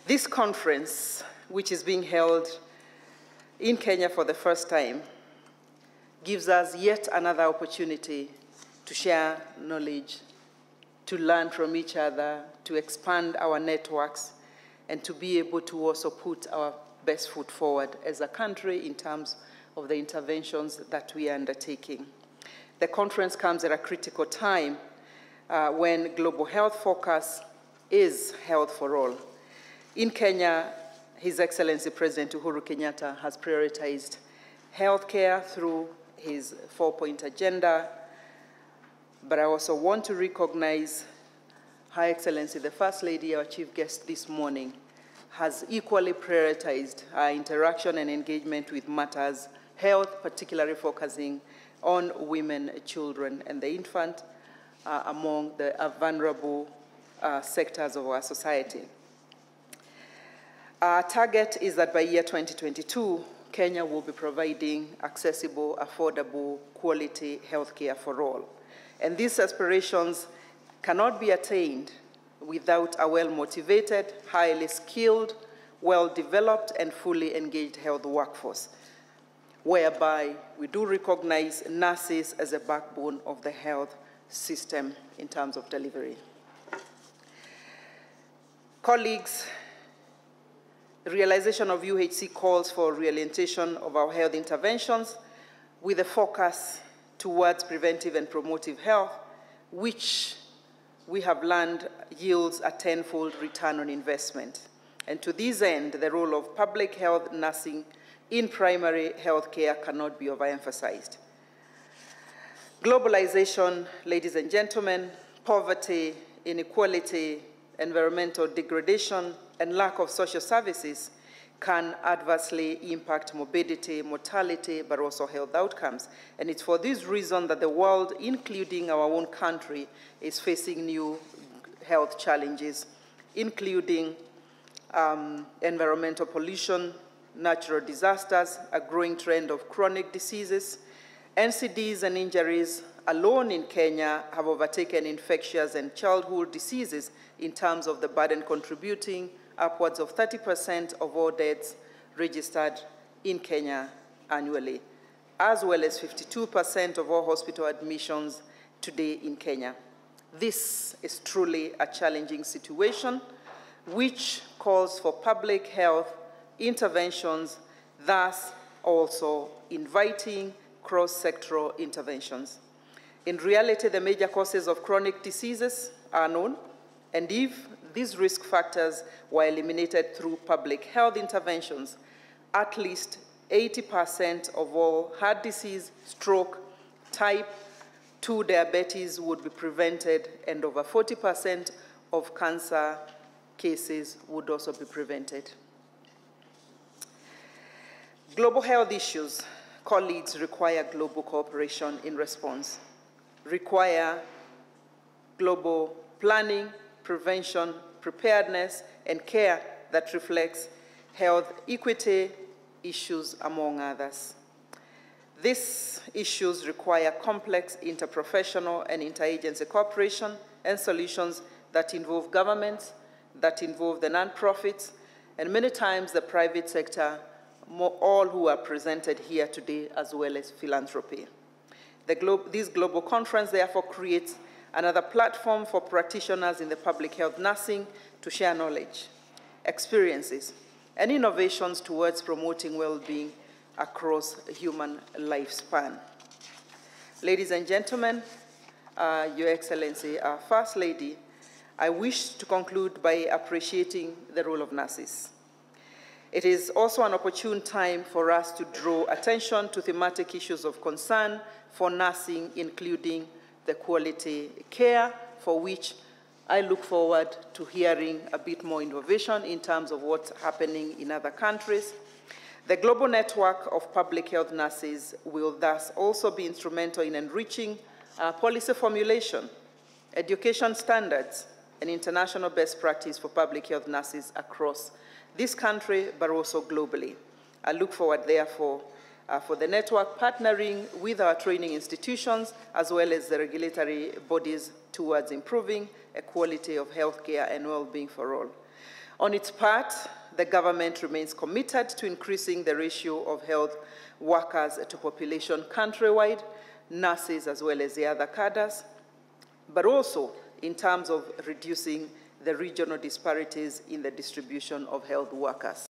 This conference, which is being held in Kenya for the first time, gives us yet another opportunity to share knowledge, to learn from each other, to expand our networks, and to be able to also put our best foot forward as a country in terms of the interventions that we are undertaking. The conference comes at a critical time when global health focus is health for all. In Kenya, His Excellency President Uhuru Kenyatta has prioritized healthcare through his 4-point agenda, but I also want to recognize Her Excellency, the First Lady, our chief guest this morning, has equally prioritized our interaction and engagement with matters health, particularly focusing on women, children, and the infant among the vulnerable sectors of our society. Our target is that by year 2022, Kenya will be providing accessible, affordable, quality healthcare for all. And these aspirations cannot be attained without a well-motivated, highly skilled, well-developed, and fully engaged health workforce, whereby we do recognize nurses as a backbone of the health system in terms of delivery. Colleagues, the realization of UHC calls for reorientation of our health interventions with a focus towards preventive and promotive health, which we have learned yields a tenfold return on investment. And to this end, the role of public health nursing in primary health care cannot be overemphasized. Globalization, ladies and gentlemen, poverty, inequality, environmental degradation, and lack of social services can adversely impact morbidity, mortality, but also health outcomes. And it's for this reason that the world, including our own country, is facing new health challenges, including environmental pollution, natural disasters, a growing trend of chronic diseases. NCDs and injuries alone in Kenya have overtaken infectious and childhood diseases in terms of the burden, contributing upwards of 30% of all deaths registered in Kenya annually, as well as 52% of all hospital admissions today in Kenya. This is truly a challenging situation, which calls for public health interventions, thus also inviting cross-sectoral interventions. In reality, the major causes of chronic diseases are known, and if these risk factors were eliminated through public health interventions, at least 80% of all heart disease, stroke, type 2 diabetes would be prevented, and over 40% of cancer cases would also be prevented. Global health issues, colleagues, require global cooperation in response, require global planning, prevention, preparedness, and care that reflects health equity issues, among others. These issues require complex interprofessional and interagency cooperation and solutions that involve governments, that involve the nonprofits, and many times the private sector, all who are presented here today, as well as philanthropy. This global conference, therefore, creates another platform for practitioners in the public health nursing to share knowledge, experiences, and innovations towards promoting well-being across the human lifespan. Ladies and gentlemen, Your Excellency, our First Lady, I wish to conclude by appreciating the role of nurses. It is also an opportune time for us to draw attention to thematic issues of concern for nursing, including the quality care, for which I look forward to hearing a bit more innovation in terms of what's happening in other countries. The global network of public health nurses will thus also be instrumental in enriching policy formulation, education standards, and international best practice for public health nurses across this country, but also globally. I look forward, therefore, for the network partnering with our training institutions as well as the regulatory bodies towards improving a quality of healthcare and well-being for all. On its part, the government remains committed to increasing the ratio of health workers to population countrywide, nurses as well as the other cadres, but also in terms of reducing the regional disparities in the distribution of health workers.